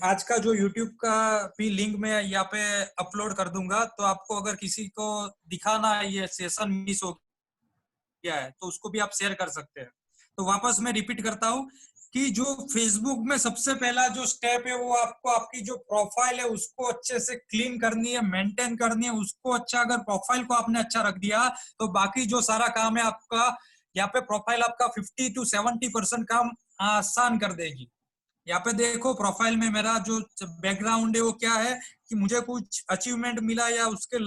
आज का जो YouTube का भी लिंक मैं यहाँ पे अपलोड कर दूंगा, तो आपको अगर किसी को दिखाना है ये सेशन मिस हो गया है तो उसको भी आप शेयर कर सकते हैं। तो वापस मैं रिपीट करता हूँ कि जो फेसबुक में सबसे पहला जो स्टेप है वो आपको आपकी जो प्रोफाइल है उसको अच्छे से क्लीन करनी है, मेंटेन करनी है उसको। अच्छा, अगर प्रोफाइल को आपने अच्छा रख दिया तो बाकी जो सारा काम है आपका, यहाँ पे प्रोफाइल आपका 50 to 70% काम आसान कर देगी। यहाँ पे देखो प्रोफाइल में मेरा जो बैकग्राउंड है वो क्या है कि मुझे कुछ अचीवमेंट मिला या उसके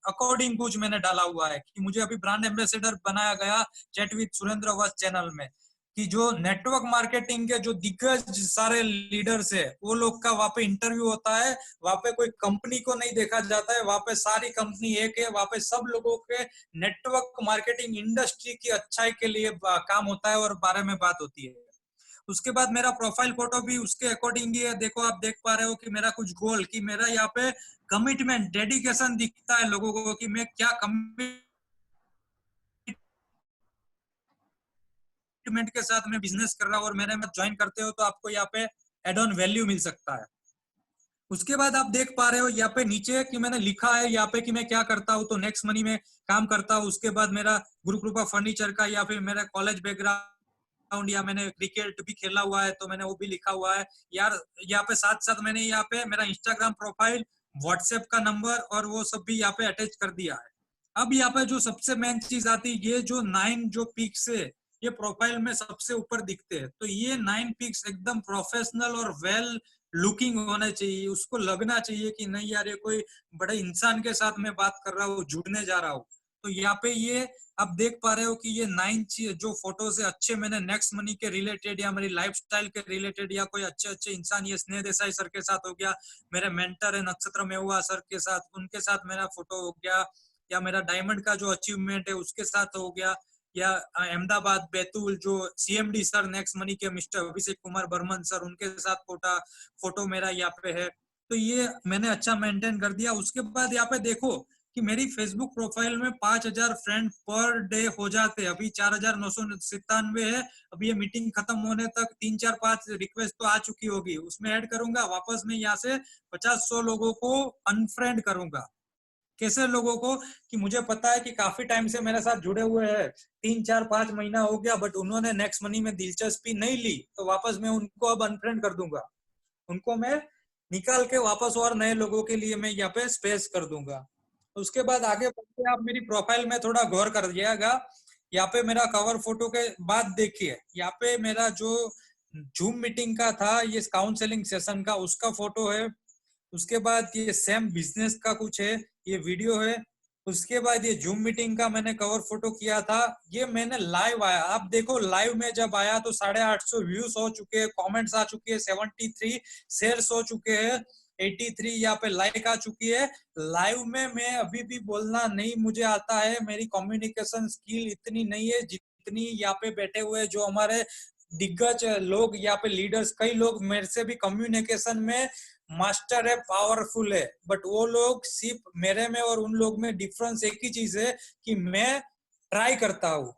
अकॉर्डिंग कुछ मैंने डाला हुआ है कि मुझे अभी ब्रांड एम्बेसडर बनाया गया चैट विद सुरेंद्र वस्त चैनल में, कि जो नेटवर्क मार्केटिंग के जो दिग्गज सारे लीडर्स है वो लोग का वहाँ पे इंटरव्यू होता है। वहाँ पे कोई कंपनी को नहीं देखा जाता है, वहाँ पे सारी कंपनी एक है, वहाँ पे सब लोगों के नेटवर्क मार्केटिंग इंडस्ट्री की अच्छाई के लिए काम होता है और बारे में बात होती है। उसके बाद मेरा प्रोफाइल फोटो भी उसके अकॉर्डिंग ही है। देखो आप देख पा रहे हो कि मेरा कुछ गोल, कि मेरा यहाँ पे कमिटमेंट डेडिकेशन दिखता है लोगों को कि मैं क्या कमिटमेंट के साथ मैं बिजनेस कर रहा हूँ, और मेरे में ज्वाइन करते हो तो आपको यहाँ पे एड ऑन वैल्यू मिल सकता है। उसके बाद आप देख पा रहे हो यहाँ पे नीचे कि मैंने लिखा है यहाँ पे कि मैं क्या करता हूँ, तो नेक्स्ट मनी में काम करता हूँ। उसके बाद मेरा गुरु कृपा फर्नीचर का या फिर मेरा कॉलेज बैकग्राउंड, या मैंने क्रिकेट भी खेला हुआ है तो मैंने वो भी लिखा हुआ है यार। यहाँ पे साथ साथ मैंने यहाँ पे मेरा इंस्टाग्राम प्रोफाइल, व्हाट्सएप का नंबर और वो सब भी यहाँ पे अटैच कर दिया है। अब यहाँ पे जो सबसे मेन चीज आती है, ये जो 9 जो पिक्स है ये प्रोफाइल में सबसे ऊपर दिखते हैं, तो ये 9 पिक्स एकदम प्रोफेशनल और वेल लुकिंग होना चाहिए। उसको लगना चाहिए कि नहीं यार ये कोई बड़े इंसान के साथ मैं बात कर रहा हूँ, जुड़ने जा रहा हूँ। तो यहाँ पे ये आप देख पा रहे हो कि ये 9 जो फोटोज है अच्छे, मैंने नेक्स्ट मनी के रिलेटेड या मेरी लाइफस्टाइल के रिलेटेड या कोई अच्छे अच्छे इंसान, ये स्नेह देसाई सर के साथ हो गया, मेरे मेंटर है नक्षत्र मेहुआ सर के साथ, उनके साथ मेरा फोटो हो गया, या मेरा डायमंड का जो अचीवमेंट है उसके साथ हो गया, या अहमदाबाद बैतूल जो सीएमडी सर नेक्स्ट मनी के मिस्टर अभिषेक कुमार बर्मन सर, उनके साथ फोटो मेरा यहाँ पे है। तो ये मैंने अच्छा मेंटेन कर दिया। उसके बाद यहाँ पे देखो कि मेरी फेसबुक प्रोफाइल में 5,000 फ्रेंड पर डे हो जाते हैं, अभी 4,997 है। अभी ये मीटिंग खत्म होने तक 3 4 5 रिक्वेस्ट तो आ चुकी होगी, उसमें ऐड करूंगा। वापस मैं यहाँ से 50 100 लोगों को अनफ्रेंड करूंगा। कैसे लोगों को, कि मुझे पता है कि काफी टाइम से मेरे साथ जुड़े हुए हैं, 3 4 5 महीना हो गया, बट उन्होंने नेक्स्ट मनी में दिलचस्पी नहीं ली, तो वापस मैं उनको अब अनफ्रेंड कर दूंगा। उनको मैं निकाल के वापस और नए लोगों के लिए मैं यहाँ पे स्पेस कर दूंगा। उसके बाद आगे बढ़ते आप मेरी प्रोफाइल में थोड़ा गौर कर दिएगा। यहाँ पे मेरा कवर फोटो के बाद देखिए, यहाँ पे मेरा जो जूम मीटिंग का था, ये काउंसलिंग सेशन का, उसका फोटो है। उसके बाद ये सेम बिजनेस का कुछ है, ये वीडियो है। उसके बाद ये जूम मीटिंग का मैंने कवर फोटो किया था, ये मैंने लाइव आया। आप देखो लाइव में जब आया तो 850 व्यूज हो चुके हैं, कमेंट्स आ चुके हैं, 73 शेयर्स हो चुके हैं, 83 यहाँ पे लाइक आ चुकी है। लाइव में मैं अभी भी बोलना नहीं मुझे आता है, मेरी कम्युनिकेशन स्किल इतनी नहीं है जितनी यहाँ पे बैठे हुए जो हमारे दिग्गज लोग, यहाँ पे लीडर्स, कई लोग मेरे से भी कम्युनिकेशन में मास्टर है, पावरफुल है। बट वो लोग, सिर्फ मेरे में और उन लोग में डिफरेंस एक ही चीज है कि मैं ट्राई करता हूँ,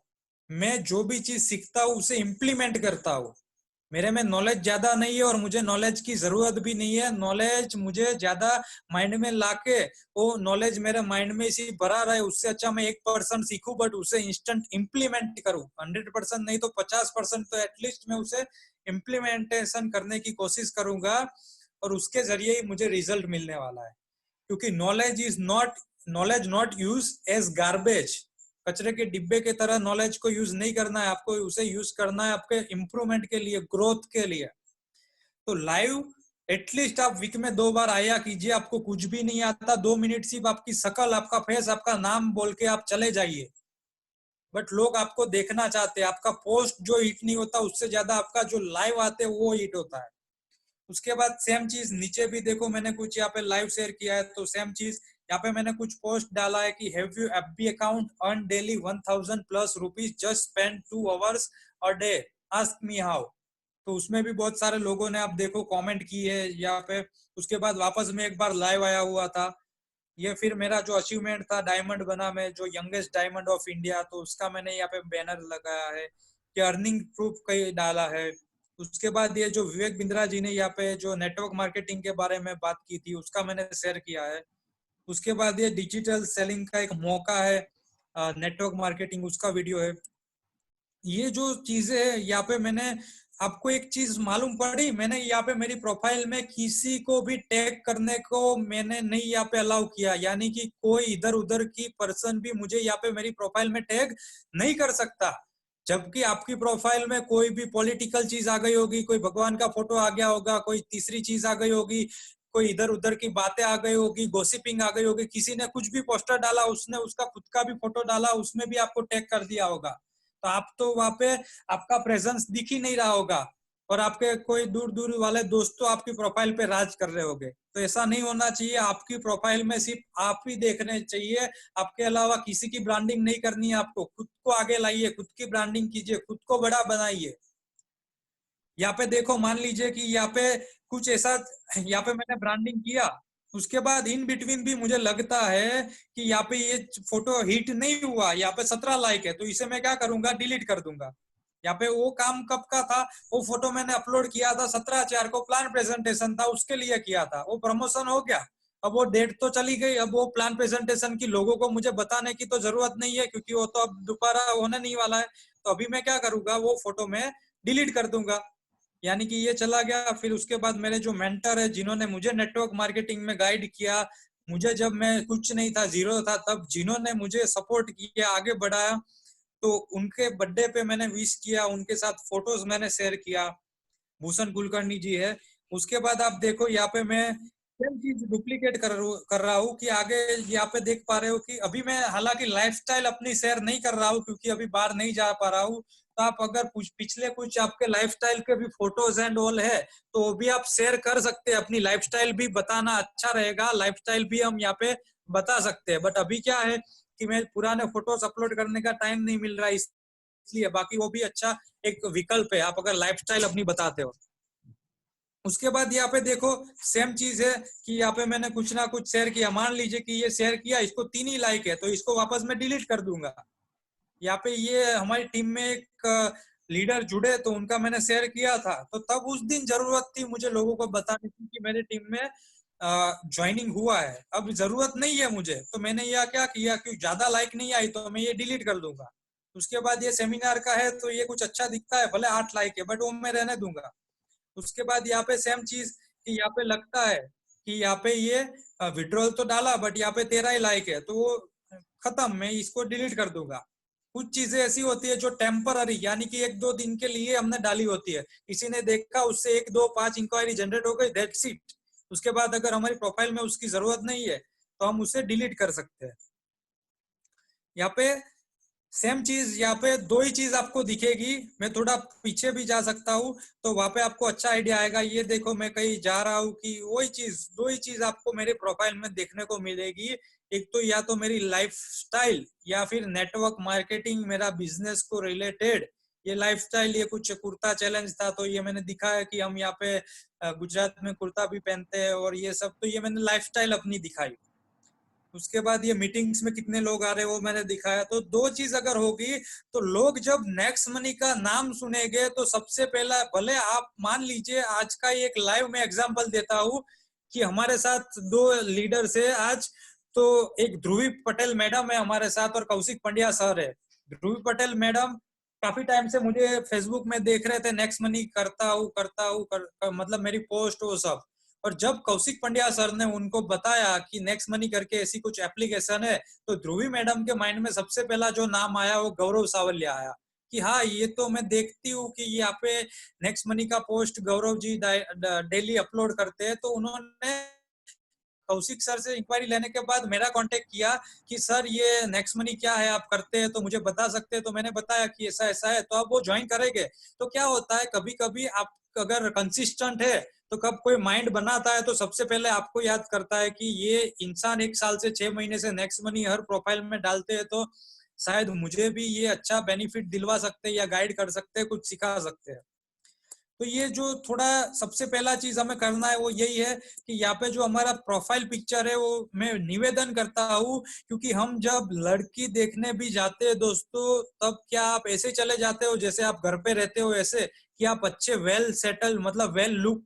मैं जो भी चीज सीखता हूँ उसे इम्प्लीमेंट करता हूँ। मेरे में नॉलेज ज्यादा नहीं है और मुझे नॉलेज की जरूरत भी नहीं है। नॉलेज मुझे ज्यादा माइंड में लाके वो नॉलेज मेरे माइंड में इसी भरा रहे, उससे अच्छा मैं 1% सीखूं बट उसे इंस्टेंट इम्प्लीमेंट करूं। 100% नहीं तो 50% तो एटलीस्ट मैं उसे इम्प्लीमेंटेशन करने की कोशिश करूंगा, और उसके जरिए ही मुझे रिजल्ट मिलने वाला है। क्योंकि knowledge not use as garbage, कचरे के डिब्बे की तरह नॉलेज को यूज नहीं करना है आपको, उसे यूज करना है आपके इंप्रूवमेंट के लिए, ग्रोथ के लिए। तो लाइव एटलीस्ट आप वीक में 2 बार आया कीजिए। आपको कुछ भी नहीं आता, 2 मिनट सिर्फ आपकी शकल, आपका फेस, आपका नाम बोल के आप चले जाइए। बट लोग आपको देखना चाहते हैं। आपका पोस्ट जो हिट नहीं होता, उससे ज्यादा आपका जो लाइव आते हैं वो हिट होता है। उसके बाद सेम चीज नीचे भी देखो, मैंने कुछ यहाँ पे लाइव शेयर किया है, तो सेम चीज यहाँ पे मैंने कुछ पोस्ट डाला है कि have you FB account earn daily 1000 plus rupees, just spend 2 hours a day, ask me how. तो उसमें भी बहुत सारे लोगों ने आप देखो कमेंट की है यहाँ पे। उसके बाद वापस में एक बार लाइव आया हुआ था। ये फिर मेरा जो अचीवमेंट था, डायमंड बना मैं, जो यंगेस्ट डायमंड ऑफ इंडिया, तो उसका मैंने यहाँ पे बैनर लगाया है कि अर्निंग प्रूफ कहीं डाला है। उसके बाद ये जो विवेक बिंद्रा जी ने यहाँ पे जो नेटवर्क मार्केटिंग के बारे में बात की थी उसका मैंने शेयर किया है। उसके बाद ये डिजिटल सेलिंग का एक मौका है, नेटवर्क मार्केटिंग उसका वीडियो है। ये जो चीजें है यहाँ पे मैंने आपको एक चीज मालूम पड़ी, मैंने यहाँ पे मेरी प्रोफाइल में किसी को भी टैग करने को मैंने नहीं यहाँ पे अलाउ किया, यानी कि कोई इधर उधर की पर्सन भी मुझे यहाँ पे मेरी प्रोफाइल में टैग नहीं कर सकता। जबकि आपकी प्रोफाइल में कोई भी पॉलिटिकल चीज आ गई होगी, कोई भगवान का फोटो आ गया होगा, कोई तीसरी चीज आ गई होगी, कोई इधर उधर की बातें आ गई होगी, गॉसिपिंग आ गई होगी, किसी ने कुछ भी पोस्टर डाला, उसने उसका खुद का भी फोटो डाला, उसमें भी आपको टैग कर दिया होगा, तो आप तो वहां पे आपका प्रेजेंस दिख ही नहीं रहा होगा और आपके कोई दूर दूर वाले दोस्त तो आपकी प्रोफाइल पे राज कर रहे होंगे। तो ऐसा नहीं होना चाहिए, आपकी प्रोफाइल में सिर्फ आप ही देखने चाहिए, आपके अलावा किसी की ब्रांडिंग नहीं करनी है आपको। खुद को आगे लाइए, खुद की ब्रांडिंग कीजिए, खुद को बड़ा बनाइए। यहाँ पे देखो, मान लीजिए कि यहाँ पे कुछ ऐसा, यहाँ पे मैंने ब्रांडिंग किया, उसके बाद इन बिटवीन भी मुझे लगता है कि यहाँ पे ये फोटो हिट नहीं हुआ, यहाँ पे 17 लाइक है, तो इसे मैं क्या करूंगा, डिलीट कर दूंगा। यहाँ पे वो काम कब का था, वो फोटो मैंने अपलोड किया था 17/4 को, प्लान प्रेजेंटेशन था उसके लिए किया था, वो प्रमोशन हो गया। अब वो डेट तो चली गई, अब वो प्लान प्रेजेंटेशन की लोगों को मुझे बताने की तो जरूरत नहीं है, क्योंकि वो तो अब दोबारा होने नहीं वाला है। तो अभी मैं क्या करूंगा, वो फोटो में डिलीट कर दूंगा, यानी कि ये चला गया। फिर उसके बाद मेरे जो मेंटर है, जिन्होंने मुझे नेटवर्क मार्केटिंग में गाइड किया, मुझे जब मैं कुछ नहीं था, जीरो था, तब जिन्होंने मुझे सपोर्ट किया, आगे बढ़ाया, तो उनके बर्थडे पे मैंने विश किया, उनके साथ फोटोज मैंने शेयर किया, भूषण कुलकर्णी जी है। उसके बाद आप देखो, यहाँ पे मैं सेम चीज डुप्लीकेट कर रहा हूँ कि आगे यहाँ पे देख पा रहे हो कि अभी मैं हालांकि लाइफस्टाइल अपनी शेयर नहीं कर रहा हूँ, क्योंकि अभी बाहर नहीं जा पा रहा हूँ। तो आप अगर पिछले कुछ आपके लाइफस्टाइल के भी फोटोज एंड ऑल है, तो वो भी आप शेयर कर सकते हैं। अपनी लाइफस्टाइल भी बताना अच्छा रहेगा, लाइफस्टाइल भी हम यहाँ पे बता सकते हैं। बट अभी क्या है कि मैं पुराने फोटोज अपलोड करने का टाइम नहीं मिल रहा है, इसलिए। बाकी वो भी अच्छा एक विकल्प है, आप अगर लाइफस्टाइल अपनी बताते हो। उसके बाद यहाँ पे देखो, सेम चीज है कि यहाँ पे मैंने कुछ ना कुछ शेयर किया, मान लीजिए कि ये शेयर किया, इसको 3 ही लाइक है, तो इसको वापस मैं डिलीट कर दूंगा। यहाँ पे ये हमारी टीम में एक लीडर जुड़े, तो उनका मैंने शेयर किया था, तो तब उस दिन जरूरत थी मुझे लोगों को बताने की कि मेरे टीम में ज्वाइनिंग हुआ है। अब जरूरत नहीं है मुझे, तो मैंने यह क्या किया कि ज्यादा लाइक नहीं आई तो मैं ये डिलीट कर दूंगा। उसके बाद ये सेमिनार का है, तो ये कुछ अच्छा दिखता है, भले 8 लाइक है, बट वो मैं रहने दूंगा। उसके बाद यहाँ पे सेम चीज कि यहाँ पे लगता है कि यहाँ पे ये विड्रॉल तो डाला, बट यहाँ पे 13 ही लाइक है, तो वो खत्म, मैं इसको डिलीट कर दूंगा। कुछ चीजें ऐसी होती है जो टेम्पररी, यानी कि 1-2 दिन के लिए हमने डाली होती है, किसी ने देखा, उससे 1-2-5 इंक्वायरी जनरेट हो गई, दैट्स इट। उसके बाद अगर हमारी प्रोफाइल में उसकी जरूरत नहीं है, तो हम उसे डिलीट कर सकते हैं। यहाँ पे सेम चीज, यहाँ पे 2 ही चीज आपको दिखेगी। मैं थोड़ा पीछे भी जा सकता हूँ, तो वहां पे आपको अच्छा आइडिया आएगा। ये देखो, मैं कहीं जा रहा हूँ कि वही चीज, 2 ही चीज आपको मेरे प्रोफाइल में देखने को मिलेगी। एक तो या तो मेरी लाइफ स्टाइल, या फिर नेटवर्क मार्केटिंग, मेरा बिजनेस को रिलेटेड ये लाइफ स्टाइल। ये कुछ कुर्ता चैलेंज था, तो ये मैंने दिखाया कि हम यहाँ पे गुजरात में कुर्ता भी पहनते हैं और ये सब, तो ये मैंने लाइफ स्टाइल अपनी दिखाई। उसके बाद ये मीटिंग्स में कितने लोग आ रहे हैं वो मैंने दिखाया। तो 2 चीज अगर होगी, तो लोग जब नेक्स्ट मनी का नाम सुनेंगे, तो सबसे पहला, भले आप मान लीजिए, आज का एक लाइव में एग्जांपल देता हूँ कि हमारे साथ 2 लीडर्स है आज। तो एक ध्रुवी पटेल मैडम है हमारे साथ और कौशिक पंड्या सर है। ध्रुवी पटेल मैडम काफी टाइम से मुझे फेसबुक में देख रहे थे, नेक्स्ट मनी मतलब मेरी पोस्ट वो सब। और जब कौशिक पंड्या सर ने उनको बताया कि नेक्स्ट मनी करके ऐसी कुछ एप्लीकेशन है, तो ध्रुवी मैडम के माइंड में सबसे पहला जो नाम आया वो गौरव सावलिया आया कि हाँ, ये तो मैं देखती हूँ कि यहाँ पे नेक्स्ट मनी का post Gaurav ji daily upload करते हैं। तो उन्होंने कौशिक सर से इंक्वायरी लेने के बाद मेरा कांटेक्ट किया कि सर, ये नेक्स्ट मनी क्या है, आप करते हैं तो मुझे बता सकते हैं। तो मैंने बताया कि ऐसा ऐसा है, तो आप वो ज्वाइन करेंगे। तो क्या होता है, कभी कभी आप अगर कंसिस्टेंट है, तो कब कोई माइंड बनाता है, तो सबसे पहले आपको याद करता है कि ये इंसान 1 साल से 6 महीने से नेक्स्ट मनी हर प्रोफाइल में डालते हैं, तो शायद मुझे भी ये अच्छा बेनिफिट दिलवा सकते हैं, या गाइड कर सकते हैं, कुछ सिखा सकते हैं। तो ये जो थोड़ा सबसे पहला चीज हमें करना है वो यही है कि यहाँ पे जो हमारा प्रोफाइल पिक्चर है वो मैं निवेदन करता हूँ, क्योंकि हम जब लड़की देखने भी जाते हैं दोस्तों, तब क्या आप ऐसे चले जाते हो जैसे आप घर पे रहते हो ऐसे, कि आप अच्छे वेल सेटल मतलब वेल लुक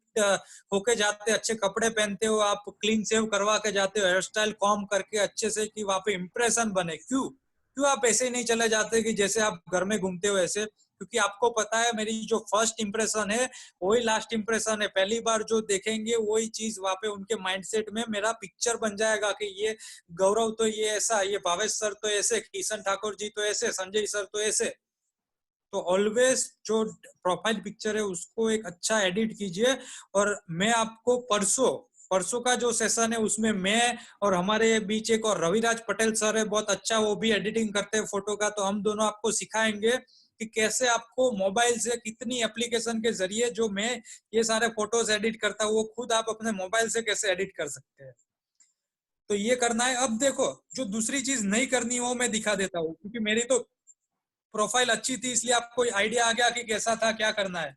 होके जाते, अच्छे कपड़े पहनते हो, आप क्लीन सेव करवा के जाते हो, हेयर स्टाइल कॉम करके अच्छे से, कि वहां पे इंप्रेशन बने। क्यों क्यों आप ऐसे ही नहीं चले जाते कि जैसे आप घर में घूमते हो ऐसे? क्योंकि आपको पता है मेरी जो फर्स्ट इंप्रेशन है वही लास्ट इंप्रेशन है। पहली बार जो देखेंगे वही चीज वहां पे उनके माइंडसेट में मेरा पिक्चर बन जाएगा कि ये गौरव तो ये ऐसा, ये भावेश सर तो ऐसे, किशन ठाकुर जी तो ऐसे, संजय सर तो ऐसे। तो ऑलवेज जो प्रोफाइल पिक्चर है उसको एक अच्छा एडिट कीजिए। और मैं आपको परसों परसों का जो सेशन है उसमें मैं और हमारे बीच एक और रविराज पटेल सर है, बहुत अच्छा, वो भी एडिटिंग करते हैं फोटो का, तो हम दोनों आपको सिखाएंगे कि कैसे आपको मोबाइल से कितनी एप्लीकेशन के जरिए जो मैं ये सारे फोटोज एडिट करता हूँ वो खुद आप अपने मोबाइल से कैसे एडिट कर सकते हैं। तो ये करना है। अब देखो जो दूसरी चीज नहीं करनी वो मैं दिखा देता हूँ, क्योंकि मेरी तो प्रोफाइल अच्छी थी इसलिए आपको आइडिया आ गया कि कैसा था क्या करना है।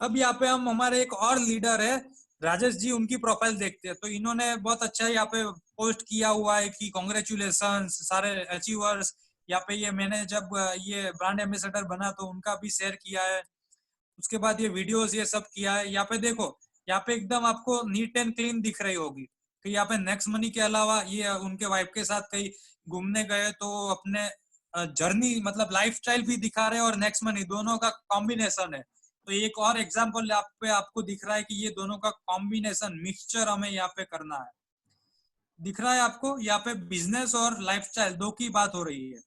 अब यहाँ पे हम हमारे एक और लीडर है राजेश जी, उनकी प्रोफाइल देखते हैं। तो इन्होंने बहुत अच्छा यहाँ पे पोस्ट किया हुआ है कि कॉन्ग्रेचुलेशन सारे अचीवर्स। यहाँ पे ये मैंने जब ये ब्रांड एम्बेसडर बना तो उनका भी शेयर किया है। उसके बाद ये वीडियोस ये सब किया है। यहाँ पे देखो, यहाँ पे एकदम आपको नीट एंड क्लीन दिख रही होगी। तो यहाँ पे नेक्स्ट मनी के अलावा ये उनके वाइफ के साथ कहीं घूमने गए तो अपने जर्नी मतलब लाइफस्टाइल भी दिखा रहे हैं, और नेक्स्ट मनी दोनों का कॉम्बिनेशन है। तो एक और एग्जांपल यहाँ पे आपको दिख रहा है कि ये दोनों का कॉम्बिनेशन मिक्सचर हमें यहाँ पे करना है। दिख रहा है आपको? यहाँ पे बिजनेस और लाइफस्टाइल दो की बात हो रही है।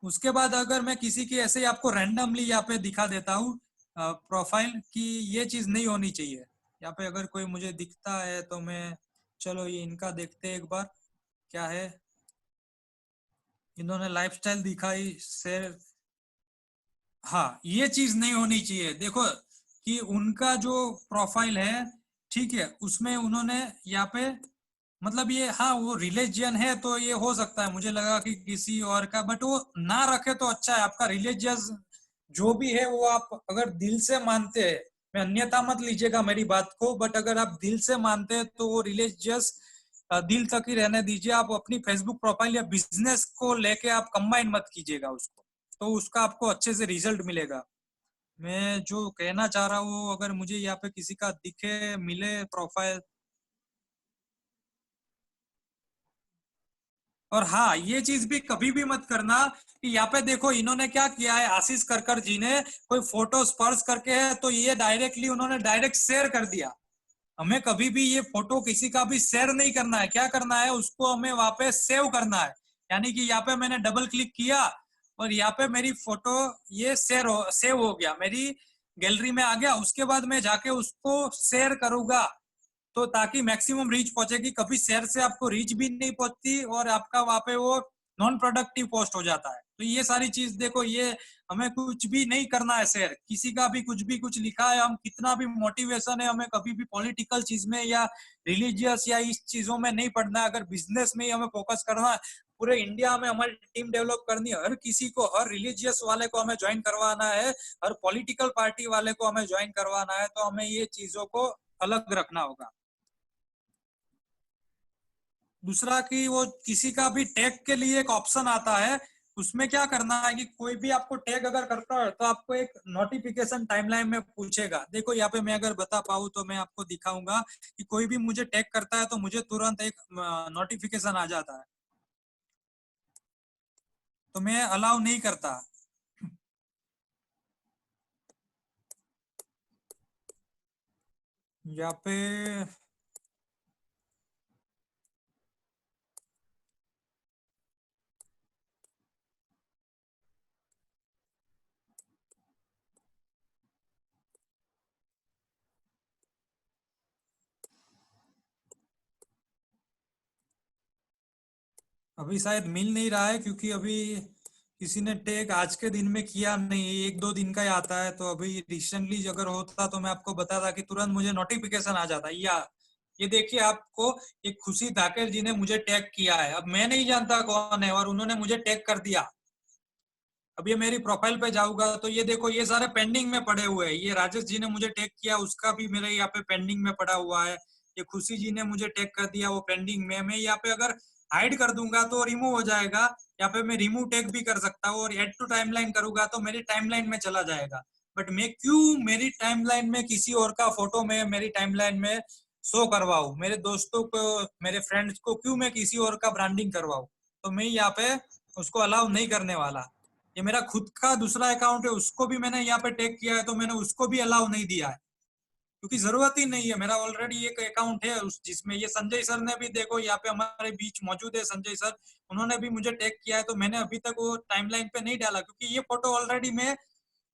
उसके बाद अगर मैं किसी की ऐसे ही आपको रैंडमली यहाँ पे दिखा देता हूँ प्रोफाइल कि ये चीज नहीं होनी चाहिए। यहाँ पे अगर कोई मुझे दिखता है तो मैं, चलो ये इनका देखते हैं एक बार क्या है। इन्होंने लाइफस्टाइल दिखाई शेयर। हाँ, ये चीज नहीं होनी चाहिए। देखो कि उनका जो प्रोफाइल है, ठीक है, उसमें उन्होंने यहाँ पे मतलब ये, हाँ वो रिलीजियन है तो ये हो सकता है, मुझे लगा कि किसी और का, बट वो ना रखे तो अच्छा है। आपका रिलीजियस जो भी है वो आप अगर दिल से मानते हैं, मैं अन्यथा मत लीजिएगा मेरी बात को, बट अगर आप दिल से मानते हैं तो वो रिलीजियस दिल तक ही रहने दीजिए। आप अपनी फेसबुक प्रोफाइल या बिजनेस को लेके आप कंबाइन मत कीजिएगा उसको, तो उसका आपको अच्छे से रिजल्ट मिलेगा। मैं जो कहना चाह रहा हूँ, अगर मुझे यहाँ पे किसी का दिखे मिले प्रोफाइल, और हाँ ये चीज भी कभी भी मत करना कि यहाँ पे देखो इन्होंने क्या किया है, आशीष करकर जी ने कोई फोटो स्पर्श करके है तो ये डायरेक्टली उन्होंने डायरेक्ट शेयर कर दिया। हमें कभी भी ये फोटो किसी का भी शेयर नहीं करना है। क्या करना है, उसको हमें वहां पे सेव करना है। यानी कि यहाँ पे मैंने डबल क्लिक किया और यहाँ पे मेरी फोटो ये सेव हो गया, मेरी गैलरी में आ गया। उसके बाद मैं जाके उसको शेयर करूंगा तो ताकि मैक्सिमम रीच पहुंचेगी। कभी शेयर से आपको रीच भी नहीं पहुंचती और आपका वहां पे वो नॉन प्रोडक्टिव पोस्ट हो जाता है। तो ये सारी चीज देखो, ये हमें कुछ भी नहीं करना है शेयर, किसी का भी कुछ लिखा है, हम कितना भी मोटिवेशन है, हमें कभी भी पॉलिटिकल चीज में या रिलीजियस या इस चीजों में नहीं पढ़ना है। अगर बिजनेस में ही हमें फोकस करना है, पूरे इंडिया में हमारी टीम डेवलप करनी है, हर किसी को, हर रिलीजियस वाले को हमें ज्वाइन करवाना है, हर पॉलिटिकल पार्टी वाले को हमें ज्वाइन करवाना है, तो हमें ये चीजों को अलग रखना होगा। दूसरा कि वो किसी का भी टैग के लिए एक ऑप्शन आता है, उसमें क्या करना है कि कोई भी आपको टैग अगर करता है तो आपको एक नोटिफिकेशन टाइमलाइन में पूछेगा। देखो यहाँ पे मैं अगर बता पाऊँ तो मैं आपको दिखाऊंगा कि कोई भी मुझे टैग करता है तो मुझे तुरंत एक नोटिफिकेशन आ जाता है, तो मैं अलाउ नहीं करता। यहाँ पे अभी शायद मिल नहीं रहा है, क्योंकि अभी किसी ने टैग आज के दिन में किया नहीं, एक दो दिन का ही आता है। तो अभी रिसेंटली अगर होता तो मैं आपको बताता कि तुरंत मुझे नोटिफिकेशन आ जाता। या ये देखिए आपको, एक खुशी धाकेर जी ने मुझे टैग किया है। अब मैं नहीं जानता कौन है और उन्होंने मुझे टैग कर दिया। अब ये मेरी प्रोफाइल पे जाऊंगा तो ये देखो ये सारे पेंडिंग में पड़े हुए हैं। ये राजेश जी ने मुझे टैग किया, उसका भी मेरे यहाँ पे पेंडिंग में पड़ा हुआ है। ये खुशी जी ने मुझे टैग कर दिया, वो पेंडिंग में। मैं यहाँ पे अगर हाइड कर दूंगा तो रिमूव हो जाएगा। यहाँ पे मैं रिमूव टैग भी कर सकता हूँ, और एड टू टाइमलाइन करूंगा तो मेरी टाइमलाइन में चला जाएगा। बट मैं क्यों मेरी टाइमलाइन में किसी और का फोटो में मेरी टाइमलाइन में शो करवाऊं, मेरे दोस्तों को, मेरे फ्रेंड्स को क्यों मैं किसी और का ब्रांडिंग करवाऊं? तो मैं यहाँ पे उसको अलाउ नहीं करने वाला। ये मेरा खुद का दूसरा अकाउंट है, उसको भी मैंने यहाँ पे टैग किया है, तो मैंने उसको भी अलाउ नहीं दिया है, क्योंकि जरूरत ही नहीं है। मेरा ऑलरेडी एक अकाउंट है जिसमें ये संजय सर ने भी, देखो यहाँ पे हमारे बीच मौजूद है संजय सर, उन्होंने भी मुझे टैग किया है। तो मैंने अभी तक वो टाइमलाइन पे नहीं डाला, क्योंकि ये फोटो ऑलरेडी मैं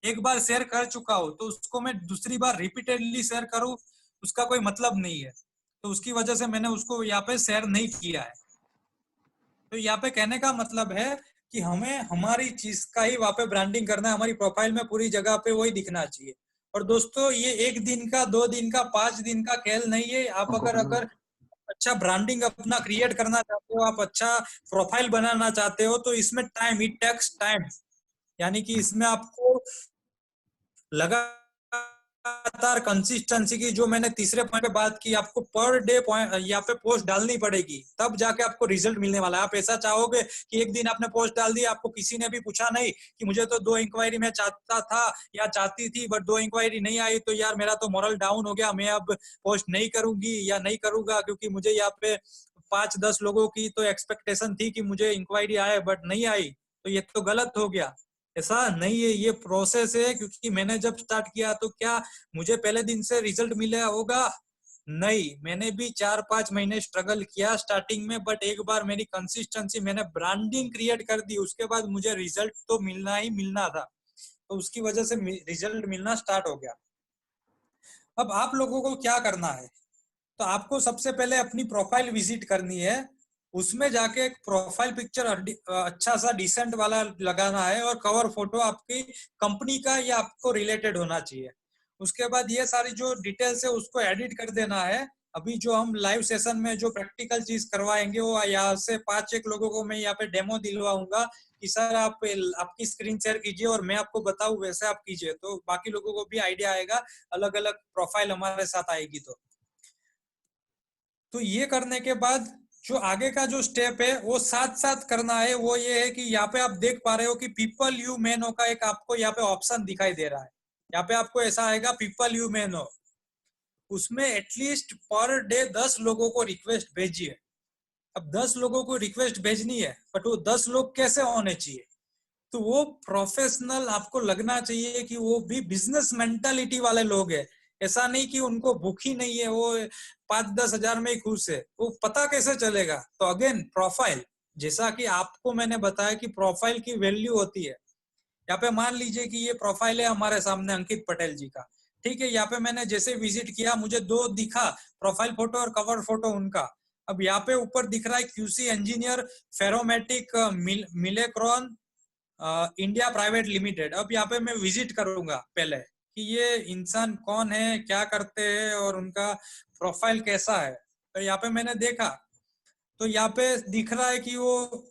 एक बार शेयर कर चुका हूँ, तो उसको मैं दूसरी बार रिपीटेडली शेयर करूँ उसका कोई मतलब नहीं है। तो उसकी वजह से मैंने उसको यहाँ पे शेयर नहीं किया है। तो यहाँ पे कहने का मतलब है कि हमें हमारी चीज का ही वहां पे ब्रांडिंग करना है, हमारी प्रोफाइल में पूरी जगह पे वही दिखना चाहिए। और दोस्तों ये 1 दिन का, 2 दिन का, 5 दिन का खेल नहीं है। आप अगर अगर अच्छा ब्रांडिंग अपना क्रिएट करना चाहते हो, आप अच्छा प्रोफाइल बनाना चाहते हो, तो इसमें टाइम, इट टेक्स टाइम। यानी कि इसमें आपको लगातार कंसिस्टेंसी की, जो मैंने तीसरे पॉइंट पे बात की, आपको पर डे यहाँ पे पोस्ट डालनी पड़ेगी, तब जाके आपको रिजल्ट मिलने वाला है। आप ऐसा चाहोगे कि एक दिन आपने पोस्ट डाल दी, आपको किसी ने भी पूछा नहीं कि मुझे तो 2 इंक्वायरी मैं चाहता था या चाहती थी, बट 2 इंक्वायरी नहीं आई, तो यार मेरा तो मोरल डाउन हो गया, मैं अब पोस्ट नहीं करूंगी या नहीं करूंगा, क्योंकि मुझे यहाँ पे 5-10 लोगों की तो एक्सपेक्टेशन थी कि मुझे इंक्वायरी आए, बट नहीं आई, तो ये तो गलत हो गया। ऐसा नहीं है, ये प्रोसेस है। क्योंकि मैंने जब स्टार्ट किया तो क्या मुझे पहले दिन से रिजल्ट मिला होगा? नहीं, मैंने भी 4-5 महीने स्ट्रगल किया स्टार्टिंग में, बट एक बार मेरी कंसिस्टेंसी, मैंने ब्रांडिंग क्रिएट कर दी, उसके बाद मुझे रिजल्ट तो मिलना ही मिलना था। तो उसकी वजह से रिजल्ट मिलना स्टार्ट हो गया। अब आप लोगों को क्या करना है? तो आपको सबसे पहले अपनी प्रोफाइल विजिट करनी है, उसमें जाके एक प्रोफाइल पिक्चर अच्छा सा डिसेंट वाला लगाना है, और कवर फोटो आपकी कंपनी का या आपको रिलेटेड होना चाहिए। उसके बाद ये सारी जो डिटेल्स है उसको एडिट कर देना है। अभी जो हम लाइव सेशन में जो प्रैक्टिकल चीज करवाएंगे, वो यहाँ से 5-1 लोगों को मैं यहाँ पे डेमो दिलवाऊंगा कि सर आप आपकी स्क्रीन शेयर कीजिए और मैं आपको बताऊं, वैसे आप कीजिए, तो बाकी लोगों को भी आइडिया आएगा, अलग अलग प्रोफाइल हमारे साथ आएगी। तो ये करने के बाद जो आगे का जो स्टेप है वो साथ साथ करना है। वो ये है कि यहाँ पे आप देख पा रहे हो कि पीपल यू मे नो का एक आपको यहाँ पे ऑप्शन दिखाई दे रहा है। यहाँ पे आपको ऐसा आएगा पीपल यू मे नो, उसमें एटलीस्ट पर डे 10 लोगों को रिक्वेस्ट भेजिए। अब 10 लोगों को रिक्वेस्ट भेजनी है, बट वो 10 लोग कैसे होने चाहिए? तो वो प्रोफेशनल आपको लगना चाहिए कि वो भी बिजनेस मेंटालिटी वाले लोग हैं। ऐसा नहीं कि उनको भूखी नहीं है, वो 5-10 हजार में ही खुश है। वो पता कैसे चलेगा? तो अगेन प्रोफाइल, जैसा कि आपको मैंने बताया कि प्रोफाइल की वैल्यू होती है। यहाँ पे मान लीजिए कि ये प्रोफाइल है हमारे सामने अंकित पटेल जी का, ठीक है। यहाँ पे मैंने जैसे विजिट किया, मुझे 2 दिखा, प्रोफाइल फोटो और कवर फोटो उनका। अब यहाँ पे ऊपर दिख रहा है QC engineer Ferromatic Milacron India private limited. अब यहाँ पे मैं विजिट करूंगा पहले कि ये इंसान कौन है, क्या करते हैं और उनका प्रोफाइल कैसा है। तो यहाँ पे मैंने देखा, तो यहाँ पे दिख रहा है कि वो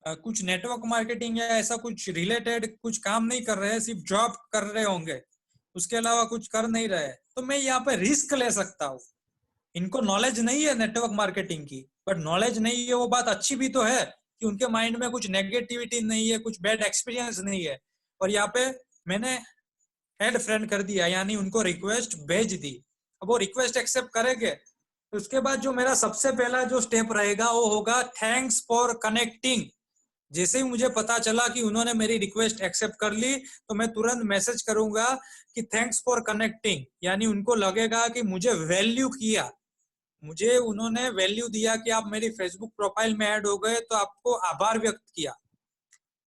कुछ नेटवर्क मार्केटिंग या ऐसा कुछ रिलेटेड कुछ काम नहीं कर रहे हैं, सिर्फ जॉब कर रहे होंगे, उसके अलावा कुछ कर नहीं रहे। तो मैं यहाँ पे रिस्क ले सकता हूँ। इनको नॉलेज नहीं है नेटवर्क मार्केटिंग की, बट नॉलेज नहीं है वो बात अच्छी भी तो है कि उनके माइंड में कुछ नेगेटिविटी नहीं है, कुछ बैड एक्सपीरियंस नहीं है। और यहाँ पे मैंने ऐड फ्रेंड कर दिया, यानी उनको रिक्वेस्ट भेज दी। अब वो रिक्वेस्ट एक्सेप्ट करेंगे, तो उसके बाद जो मेरा सबसे पहला जो स्टेप रहेगा वो होगा थैंक्स फॉर कनेक्टिंग। जैसे ही मुझे पता चला कि उन्होंने मेरी रिक्वेस्ट एक्सेप्ट कर ली, तो मैं तुरंत मैसेज करूंगा कि थैंक्स फॉर कनेक्टिंग, यानी उनको लगेगा कि मुझे वैल्यू किया, मुझे उन्होंने वैल्यू दिया कि आप मेरी फेसबुक प्रोफाइल में ऐड हो गए, तो आपको आभार व्यक्त किया।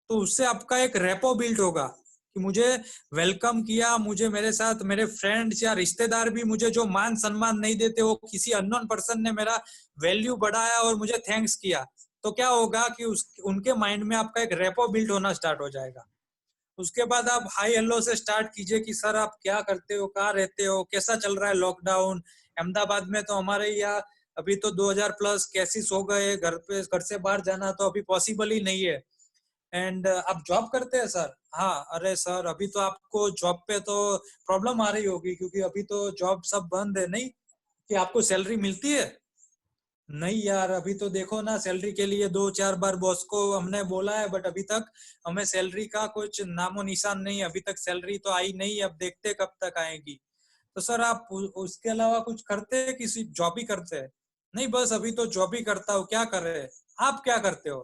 तो उससे आपका एक रेपो बिल्ड होगा कि मुझे वेलकम किया, मुझे मेरे साथ मेरे फ्रेंड्स या रिश्तेदार भी मुझे जो मान सम्मान नहीं देते, वो किसी अननोन पर्सन ने मेरा वैल्यू बढ़ाया और मुझे थैंक्स किया। तो क्या होगा कि उनके माइंड में आपका एक रेपो बिल्ड होना स्टार्ट हो जाएगा। उसके बाद आप हाई हेलो से स्टार्ट कीजिए कि सर आप क्या करते हो, कहाँ रहते हो, कैसा चल रहा है लॉकडाउन। अहमदाबाद में तो हमारे यहाँ अभी तो 2000 प्लस केसेस हो गए, घर से बाहर जाना तो अभी पॉसिबल ही नहीं है। एंड आप जॉब करते हैं सर? हाँ, अरे सर अभी तो आपको जॉब पे तो प्रॉब्लम आ रही होगी, क्योंकि अभी तो जॉब सब बंद है नहीं, कि आपको सैलरी मिलती है? नहीं यार, अभी तो देखो ना, सैलरी के लिए 2-4 बार बॉस को हमने बोला है, बट अभी तक हमें सैलरी का कुछ नामो निशान नहीं है। अभी तक सैलरी तो आई नहीं, अब देखते कब तक आएगी। तो सर आप उसके अलावा कुछ करते हैं, किसी जॉब ही करते हैं? नहीं, बस अभी तो जॉब ही करता हूँ। क्या कर रहे हैं आप, क्या करते हो?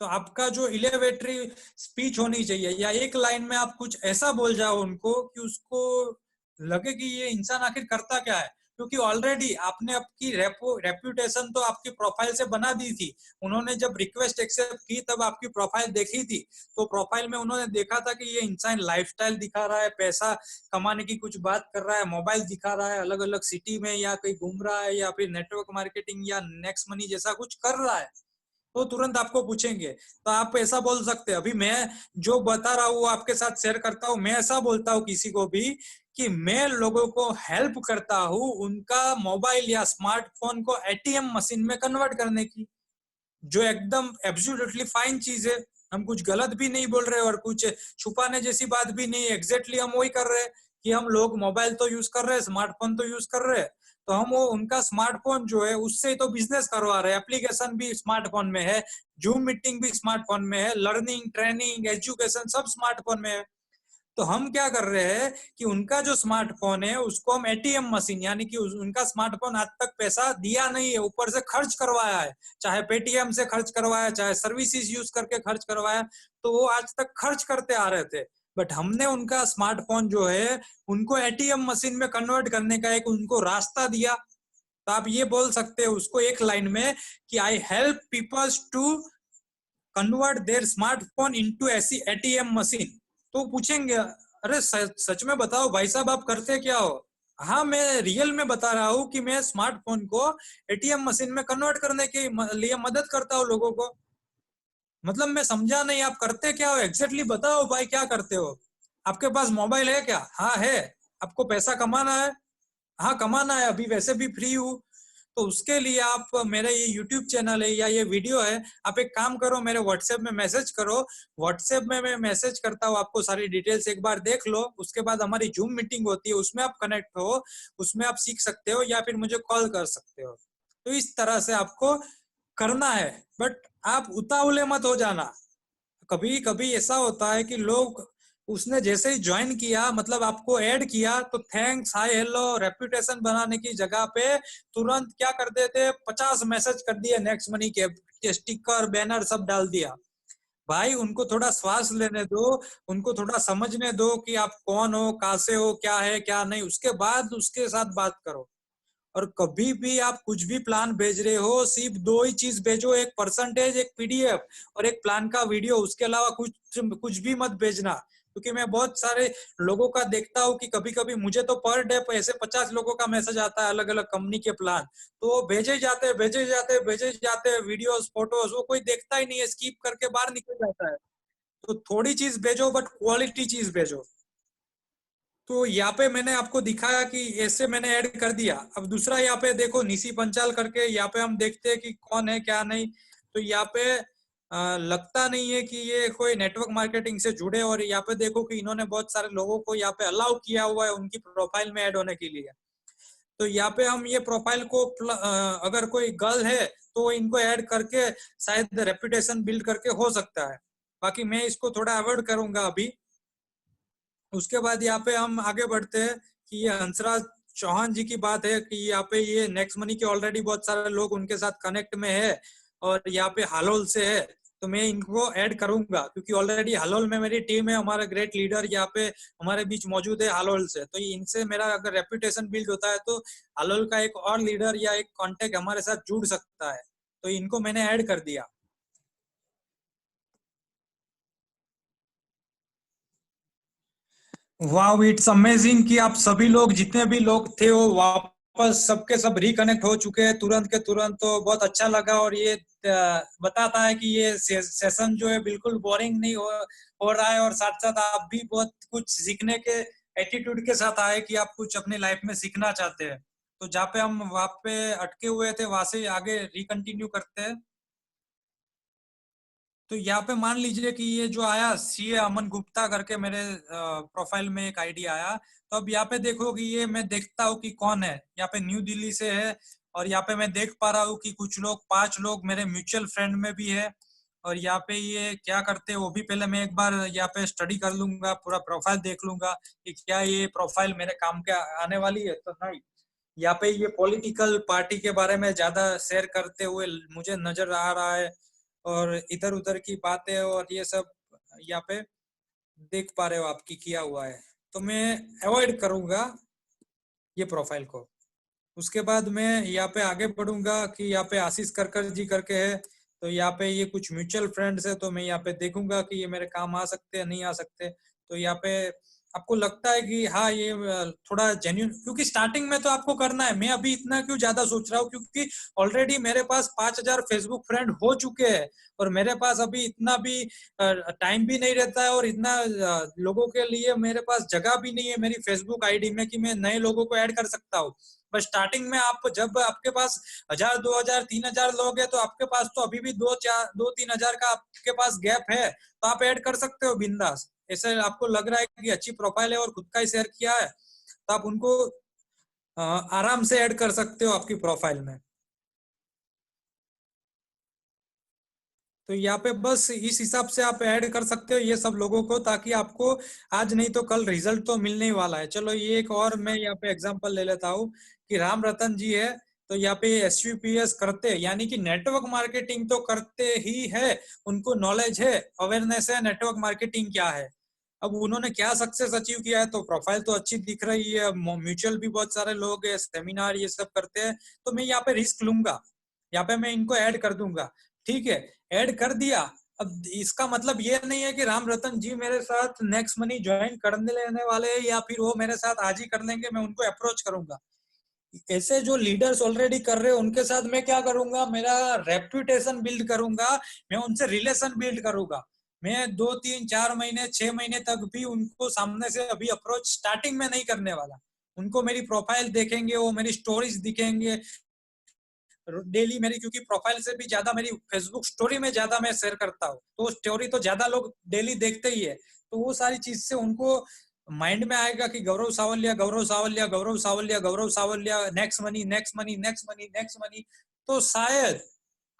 तो आपका जो इलेवेटरी स्पीच होनी चाहिए, या एक लाइन में आप कुछ ऐसा बोल जाओ उनको कि उसको लगे कि ये इंसान आखिर करता क्या है। क्योंकि ऑलरेडी आपने आपकी रेप्यूटेशन तो आपकी प्रोफाइल से बना दी थी। उन्होंने जब रिक्वेस्ट एक्सेप्ट की तब आपकी प्रोफाइल देखी थी, तो प्रोफाइल में उन्होंने देखा था कि ये इंसान लाइफस्टाइल दिखा रहा है, पैसा कमाने की कुछ बात कर रहा है, मोबाइल दिखा रहा है, अलग अलग सिटी में या कहीं घूम रहा है, या फिर नेटवर्क मार्केटिंग या नेक्स्ट मनी जैसा कुछ कर रहा है, तो तुरंत आपको पूछेंगे। तो आप ऐसा बोल सकते हैं, अभी मैं जो बता रहा हूँ आपके साथ शेयर करता हूँ, मैं ऐसा बोलता हूँ किसी को भी कि मैं लोगों को हेल्प करता हूँ उनका मोबाइल या स्मार्टफोन को एटीएम मशीन में कन्वर्ट करने की, जो एकदम एब्सोल्युटली फाइन चीज है। हम कुछ गलत भी नहीं बोल रहे और कुछ छुपाने जैसी बात भी नहीं, एग्जैक्टली हम वही कर रहे हैं कि हम लोग मोबाइल तो यूज कर रहे हैं, स्मार्टफोन तो यूज कर रहे हैं, तो हम वो उनका स्मार्टफोन जो है उससे ही तो बिजनेस करवा रहे हैं। एप्लीकेशन भी स्मार्टफोन में है, जूम मीटिंग भी स्मार्टफोन में है, लर्निंग ट्रेनिंग एजुकेशन सब स्मार्टफोन में है। तो हम क्या कर रहे हैं कि उनका जो स्मार्टफोन है उसको हम एटीएम मशीन, यानी कि उनका स्मार्टफोन आज तक पैसा दिया नहीं है, ऊपर से खर्च करवाया है, चाहे पेटीएम से खर्च करवाया, चाहे सर्विसेज यूज करके खर्च करवाया, तो वो आज तक खर्च करते आ रहे थे। बट हमने उनका स्मार्टफोन जो है उनको एटीएम मशीन में कन्वर्ट करने का एक उनको रास्ता दिया। तो आप ये बोल सकते हैं उसको एक लाइन में कि I help peoples to convert their smartphone into ऐसी एटीएम मशीन। तो पूछेंगे, अरे सच में बताओ भाई साहब आप करते क्या हो? हाँ, मैं रियल में बता रहा हूँ कि मैं स्मार्टफोन को एटीएम मशीन में कन्वर्ट करने के लिए मदद करता हूँ लोगों को। मतलब मैं समझा नहीं, आप करते क्या हो एग्जैक्टली बताओ भाई, क्या करते हो? आपके पास मोबाइल है क्या? हाँ है। आपको पैसा कमाना है? हाँ कमाना है, अभी वैसे भी फ्री हूँ। तो उसके लिए आप, मेरा ये यूट्यूब चैनल है या ये वीडियो है, आप एक काम करो, मेरे व्हाट्सएप में मैसेज करो। व्हाट्सएप में मैं मैसेज करता हूँ आपको, सारी डिटेल्स एक बार देख लो, उसके बाद हमारी जूम मीटिंग होती है, उसमें आप कनेक्ट हो, उसमें आप सीख सकते हो, या फिर मुझे कॉल कर सकते हो। तो इस तरह से आपको करना है, बट आप उतावले मत हो जाना। कभी कभी ऐसा होता है कि लोग, उसने जैसे ही ज्वाइन किया, मतलब आपको ऐड किया, तो थैंक्स हाय हेलो रेप्यूटेशन बनाने की जगह पे तुरंत क्या कर देते, 50 मैसेज कर दिए नेक्स्ट मनी के स्टिकर बैनर सब डाल दिया। भाई उनको थोड़ा श्वास लेने दो, उनको थोड़ा समझने दो कि आप कौन हो, कहाँ से हो, क्या है क्या नहीं, उसके बाद उसके साथ बात करो। और कभी भी आप कुछ भी प्लान भेज रहे हो, सिर्फ दो ही चीज भेजो, एक परसेंटेज, एक पीडीएफ और एक प्लान का वीडियो। उसके अलावा कुछ कुछ भी मत भेजना। क्योंकि मैं बहुत सारे लोगों का देखता हूँ कि कभी कभी मुझे तो पर डे ऐसे 50 लोगों का मैसेज आता है अलग अलग कंपनी के प्लान, तो वो भेजे जाते भेजे जाते भेजे जाते वीडियोस फोटोज, वो कोई देखता ही नहीं है, स्किप करके बाहर निकल जाता है। तो थोड़ी चीज भेजो, बट क्वालिटी चीज भेजो। तो यहाँ पे मैंने आपको दिखाया कि ऐसे मैंने ऐड कर दिया। अब दूसरा यहाँ पे देखो, निशी पंचाल करके, यहाँ पे हम देखते हैं कि कौन है क्या नहीं। तो यहाँ पे लगता नहीं है कि ये कोई नेटवर्क मार्केटिंग से जुड़े, और यहाँ पे देखो कि इन्होंने बहुत सारे लोगों को यहाँ पे अलाउ किया हुआ है उनकी प्रोफाइल में ऐड होने के लिए। तो यहाँ पे हम ये प्रोफाइल को अगर कोई गर्ल है तो इनको ऐड करके शायद रेपुटेशन बिल्ड करके हो सकता है। बाकी मैं इसको थोड़ा अवॉइड करूंगा अभी। उसके बाद यहाँ पे हम आगे बढ़ते हैं कि ये हंसराज चौहान जी की बात है कि यहाँ पे ये नेक्स्ट मनी के ऑलरेडी बहुत सारे लोग उनके साथ कनेक्ट में है, और यहाँ पे हालोल से है। तो मैं इनको ऐड करूंगा क्योंकि ऑलरेडी हालोल में मेरी टीम है, हमारा ग्रेट लीडर यहाँ पे हमारे बीच मौजूद है हालोल से। तो इनसे मेरा अगर रेपुटेशन बिल्ड होता है तो हालोल का एक और लीडर या एक कॉन्टेक्ट हमारे साथ जुड़ सकता है। तो इनको मैंने ऐड कर दिया। वाह, इट्स अमेजिंग कि आप सभी लोग, जितने भी लोग थे वो वापस सबके सब रिकनेक्ट हो चुके हैं तुरंत के तुरंत। तो बहुत अच्छा लगा, और ये बताता है कि ये सेशन जो है बिल्कुल बोरिंग नहीं हो रहा है, और साथ साथ आप भी बहुत कुछ सीखने के एटीट्यूड के साथ आए कि आप कुछ अपनी लाइफ में सीखना चाहते हैं। तो जहाँ पे हम वहाँ पे अटके हुए थे वहां से आगे रिकंटिन्यू करते हैं। तो यहाँ पे मान लीजिए कि ये जो आया सीए अमन गुप्ता करके मेरे प्रोफाइल में एक आईडी आया, तो अब यहाँ पे देखो कि ये मैं देखता हूँ कि कौन है। यहाँ पे न्यू दिल्ली से है, और यहाँ पे मैं देख पा रहा हूँ कि कुछ लोग 5 लोग मेरे म्यूचुअल फ्रेंड में भी है। और यहाँ पे ये क्या करते हैं वो भी पहले मैं एक बार यहाँ पे स्टडी कर लूंगा, पूरा प्रोफाइल देख लूंगा कि क्या ये प्रोफाइल मेरे काम के आने वाली है। तो नहीं, यहाँ पे ये पॉलिटिकल पार्टी के बारे में ज्यादा शेयर करते हुए मुझे नजर आ रहा है, और इधर उधर की बातें और ये सब यहाँ पे देख पा रहे हो आपकी किया हुआ है। तो मैं अवॉइड करूंगा ये प्रोफाइल को। उसके बाद मैं यहाँ पे आगे बढ़ूंगा कि यहाँ पे आशीष करकर जी करके है, तो यहाँ पे ये कुछ म्यूचुअल फ्रेंड्स है, तो मैं यहाँ पे देखूंगा कि ये मेरे काम आ सकते हैं नहीं आ सकते। तो यहाँ पे आपको लगता है कि हाँ ये थोड़ा जेन्यून, क्योंकि स्टार्टिंग में तो आपको करना है। मैं अभी इतना क्यों ज्यादा सोच रहा हूँ, क्योंकि ऑलरेडी मेरे पास 5,000 फेसबुक फ्रेंड हो चुके हैं, और मेरे पास अभी इतना भी टाइम भी नहीं रहता है, और इतना लोगों के लिए मेरे पास जगह भी नहीं है मेरी फेसबुक आईडी में कि मैं नए लोगों को ऐड कर सकता हूँ। बस स्टार्टिंग में आप जब आपके पास 1,000 2,000 3,000 लोग हैं, तो आपके पास तो अभी भी 2-3 हजार का आपके पास गैप है, तो आप ऐड कर सकते हो बिंदास। ऐसे आपको लग रहा है कि अच्छी प्रोफाइल है और खुद का ही शेयर किया है, तो आप उनको आराम से ऐड कर सकते हो आपकी प्रोफाइल में। तो यहाँ पे बस इस हिसाब से आप ऐड कर सकते हो ये सब लोगों को, ताकि आपको आज नहीं तो कल रिजल्ट तो मिलने ही वाला है। चलो ये एक और मैं यहाँ पे एग्जांपल ले लेता हूँ कि राम रतन जी है, तो यहाँ पे एसयूपीएस करते हैं, यानी कि नेटवर्क मार्केटिंग तो करते ही है, उनको नॉलेज है, अवेयरनेस है नेटवर्क मार्केटिंग क्या है। अब उन्होंने क्या सक्सेस अचीव किया है, तो प्रोफाइल तो अच्छी दिख रही है, म्यूचुअल भी बहुत सारे लोग है, सेमिनार ये सब करते हैं, तो मैं यहाँ पे रिस्क लूंगा, यहाँ पे मैं इनको ऐड कर दूंगा। ठीक है, ऐड कर दिया। अब इसका मतलब ये नहीं है कि राम रतन जी मेरे साथ नेक्स्ट मनी ज्वाइन करने लेने वाले हैं, या फिर वो मेरे साथ आज ही कर लेंगे। मैं उनको अप्रोच करूंगा। ऐसे जो लीडर्स ऑलरेडी कर रहे हैं उनके साथ मैं क्या करूंगा, मेरा रेपुटेशन बिल्ड करूंगा, मैं उनसे रिलेशन बिल्ड करूंगा। मैं 2 3 4 महीने 6 महीने तक भी उनको सामने से अभी अप्रोच स्टार्टिंग में नहीं करने वाला। उनको मेरी प्रोफाइल देखेंगे, वो मेरी स्टोरीज दिखेंगे डेली मेरी, क्योंकि प्रोफाइल से भी ज्यादा मेरी फेसबुक स्टोरी में ज्यादा मैं शेयर करता हूँ, तो स्टोरी तो ज्यादा लोग डेली देखते ही है। तो वो सारी चीज से उनको माइंड में आएगा कि Gaurav Savaliya, Gaurav Savaliya, Gaurav Savaliya, Gaurav Savaliya, next money, next money, next money, next money. तो शायद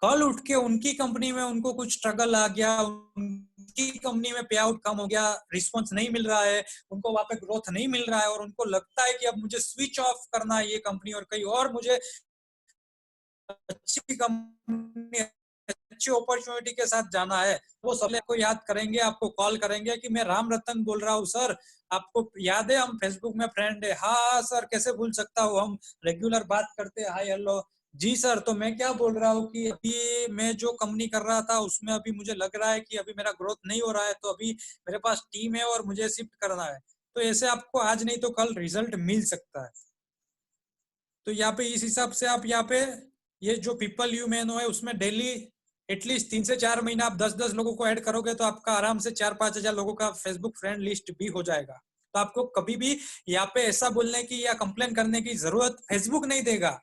कल उठ के उनकी कंपनी में उनको कुछ स्ट्रगल आ गया, उनकी कंपनी में पे आउट कम हो गया, रिस्पॉन्स नहीं मिल रहा है, उनको वहां पे ग्रोथ नहीं मिल रहा है, और उनको लगता है कि अब मुझे स्विच ऑफ करना है ये कंपनी, और कहीं और मुझे अच्छी कंपनी, अच्छी अपॉर्चुनिटी के साथ जाना है। वो सब को याद करेंगे, आपको कॉल करेंगे कि मैं राम रतन बोल रहा हूँ सर, आपको याद है हम फेसबुक में फ्रेंड है? हाँ सर, कैसे भूल सकता हूँ, हम रेगुलर बात करते हैं, हाय हेलो। जी सर, तो मैं क्या बोल रहा हूँ कि अभी मैं जो कंपनी कर रहा था उसमें अभी मुझे लग रहा है कि अभी मेरा ग्रोथ नहीं हो रहा है, तो अभी मेरे पास टीम है और मुझे शिफ्ट करना है। तो ऐसे आपको आज नहीं तो कल रिजल्ट मिल सकता है। तो यहाँ पे इस हिसाब से आप यहाँ पे ये जो पीपल यू मैन है उसमें डेली एटलीस्ट 3 से 4 महीना आप 10-10 लोगों को ऐड करोगे, तो आपका आराम से 4-5 हजार लोगों का फेसबुक फ्रेंड लिस्ट भी हो जाएगा। तो आपको कभी भी यहाँ पे ऐसा बोलने की या कंप्लेन करने की जरूरत फेसबुक नहीं देगा।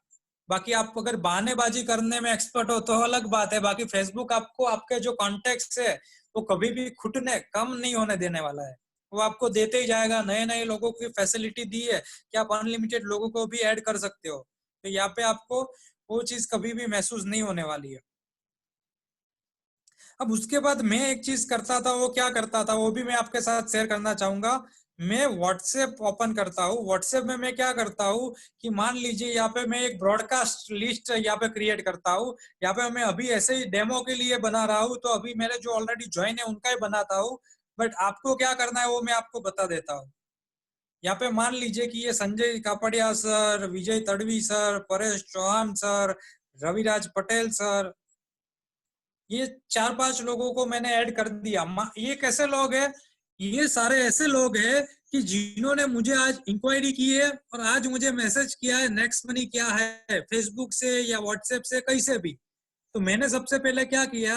बाकी आप अगर बहानेबाजी करने में एक्सपर्ट हो तो अलग बात है, बाकी फेसबुक आपको आपके जो कॉन्टेक्ट है वो कभी भी घुटने कम नहीं होने देने वाला है। वो आपको देते ही जाएगा, नए नए लोगों की फैसिलिटी दी है कि आप अनलिमिटेड लोगों को भी ऐड कर सकते हो। तो यहाँ पे आपको वो चीज कभी भी महसूस नहीं होने वाली है। अब उसके बाद मैं एक चीज करता था, वो क्या करता था वो भी मैं आपके साथ शेयर करना चाहूंगा। मैं व्हाट्सएप ओपन करता हूँ। व्हाट्सएप में मैं क्या करता हूँ कि मान लीजिए यहाँ पे मैं एक ब्रॉडकास्ट लिस्ट यहाँ पे क्रिएट करता हूँ। यहाँ पे मैं अभी ऐसे ही डेमो के लिए बना रहा हूँ, तो अभी मेरे जो ऑलरेडी ज्वाइन है उनका ही बनाता हूँ। बट आपको क्या करना है वो मैं आपको बता देता हूँ। यहाँ पे मान लीजिए कि ये Sanjay Kapadia sir, Vijay Tadvi sir, Paresh Chauhan sir, Raviraj Patel sir, ये 4-5 लोगों को मैंने ऐड कर दिया। ये कैसे लोग हैं? ये सारे ऐसे लोग हैं कि जिन्होंने मुझे आज इंक्वायरी की है और आज मुझे मैसेज किया है नेक्स्ट मनी क्या है, फेसबुक से या व्हाट्सएप से, कहीं से भी। तो मैंने सबसे पहले क्या किया,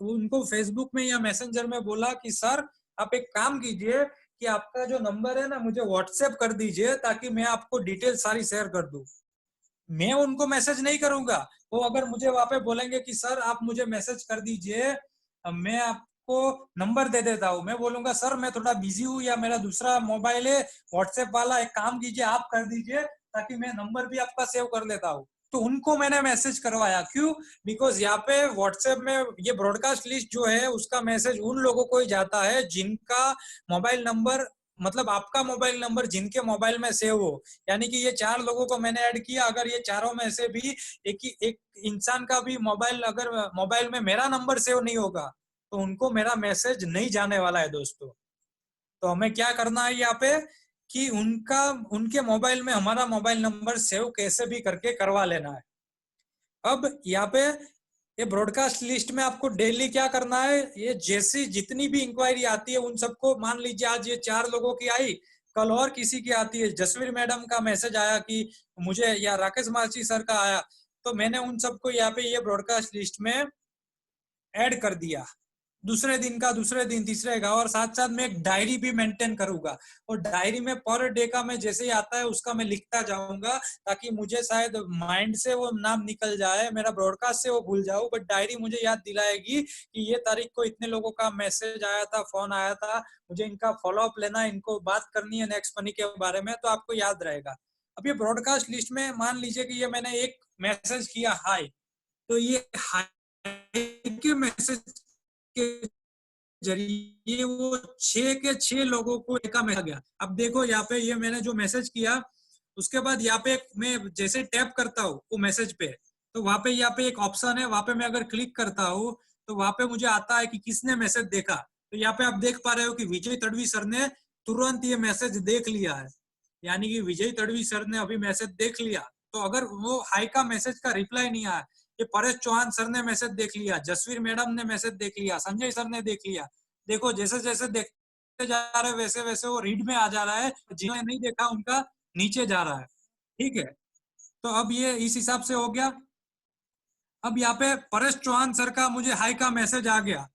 उनको फेसबुक में या मैसेंजर में बोला कि सर आप एक काम कीजिए कि आपका जो नंबर है ना मुझे व्हाट्सएप कर दीजिए, ताकि मैं आपको डिटेल सारी शेयर कर दूं। मैं उनको मैसेज नहीं करूंगा। वो अगर मुझे वहां पे बोलेंगे कि सर आप मुझे मैसेज कर दीजिए, मैं आपको नंबर दे देता हूँ, मैं बोलूंगा सर मैं थोड़ा बिजी हूँ या मेरा दूसरा मोबाइल है व्हाट्सएप वाला, एक काम कीजिए आप कर दीजिए ताकि मैं नंबर भी आपका सेव कर लेता हूँ। तो उनको मैंने मैसेज करवाया, क्यों? बिकॉज यहाँ पे व्हाट्सएप में ये ब्रॉडकास्ट लिस्ट जो है उसका मैसेज उन लोगों को ही जाता है जिनका मोबाइल नंबर, मतलब आपका मोबाइल नंबर जिनके मोबाइल में सेव हो। यानी कि ये 4 लोगों को मैंने ऐड किया, अगर ये चारों में से भी एक इंसान का भी मोबाइल, अगर मोबाइल में मेरा नंबर सेव नहीं होगा तो उनको मेरा मैसेज नहीं जाने वाला है दोस्तों। तो हमें क्या करना है यहाँ पे कि उनके मोबाइल में हमारा मोबाइल नंबर सेव कैसे भी करके करवा लेना है। अब यहाँ पे ये ब्रॉडकास्ट लिस्ट में आपको डेली क्या करना है, ये जैसी जितनी भी इंक्वायरी आती है उन सबको, मान लीजिए आज ये 4 लोगों की आई, कल और किसी की आती है, जसवीर मैडम का मैसेज आया कि मुझे, या राकेश माची सर का आया, तो मैंने उन सबको यहाँ पे ये ब्रॉडकास्ट लिस्ट में ऐड कर दिया। दूसरे दिन का दूसरे दिन तीसरे का, और साथ साथ मैं एक डायरी भी मेंटेन करूंगा, और डायरी में पर डे का मैं जैसे ही आता है उसका मैं लिखता जाऊंगा, ताकि मुझे शायद माइंड से वो नाम निकल जाए, मेरा ब्रॉडकास्ट से वो भूल जाऊं, बट डायरी मुझे याद दिलाएगी कि ये तारीख को इतने लोगों का मैसेज आया था, फोन आया था, मुझे इनका फॉलोअप लेना है, इनको बात करनी है नेक्स्ट मनी के बारे में, तो आपको याद रहेगा। अब ये ब्रॉडकास्ट लिस्ट में मान लीजिए कि ये मैंने एक मैसेज किया हाय, तो ये हाय के मैसेज के जरिए वो 6 के 6 लोगों को एका में आ गया। अब देखो यहाँ पे ये मैंने जो मैसेज किया, उसके बाद यहाँ पे मैं जैसे टैप करता हूँ वो मैसेज पे, तो वहां पे यहाँ पे एक ऑप्शन है, वहां पे मैं अगर क्लिक करता हूँ तो वहां पे मुझे आता है कि किसने मैसेज देखा। तो यहाँ पे आप देख पा रहे हो कि विजय तड़वी सर ने तुरंत ये मैसेज देख लिया है, यानी कि विजय तड़वी सर ने अभी मैसेज देख लिया। तो अगर वो हाई का मैसेज का रिप्लाई नहीं आया, ये परेश चौहान सर ने मैसेज देख लिया, जसवीर मैडम ने मैसेज देख लिया, संजय सर ने देख लिया, देखो जैसे जैसे देखते जा रहे हैं वैसे वैसे वो रीड में आ जा रहा है, जिन्होंने नहीं देखा उनका नीचे जा रहा है। ठीक है, तो अब ये इस हिसाब से हो गया। अब यहाँ पे परेश चौहान सर का मुझे हाई का मैसेज आ गया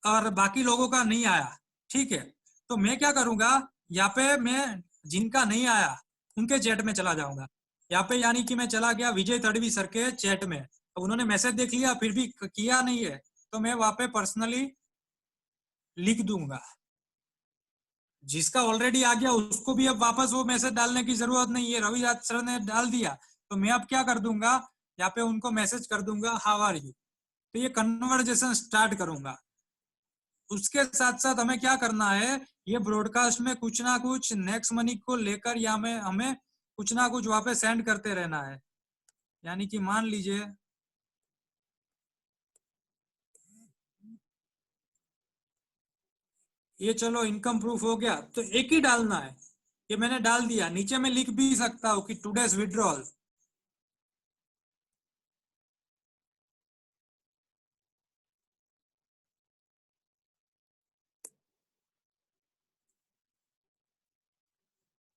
और बाकी लोगों का नहीं आया। ठीक है, तो मैं क्या करूंगा, यहाँ पे मैं जिनका नहीं आया उनके चैट में चला जाऊंगा। यहाँ पे यानी कि मैं चला गया विजय तड़वी सर के चैट में, अब उन्होंने मैसेज देख लिया फिर भी किया नहीं है, तो मैं वहां पे पर्सनली लिख दूंगा। जिसका ऑलरेडी आ गया उसको भी अब वापस वो मैसेज डालने की जरूरत नहीं है, रवि राज सर ने डाल दिया, तो मैं अब क्या कर दूंगा, यहाँ पे उनको मैसेज कर दूंगा हाउ आर यू, तो ये कन्वर्जेशन स्टार्ट करूंगा। उसके साथ साथ हमें क्या करना है, ये ब्रॉडकास्ट में कुछ ना कुछ नेक्स्ट मनी को लेकर या में हमें कुछ ना कुछ वहां पे सेंड करते रहना है। यानी कि मान लीजिए ये चलो इनकम प्रूफ हो गया, तो एक ही डालना है, ये मैंने डाल दिया, नीचे में लिख भी सकता हूँ कि टुडेस विड्रॉल।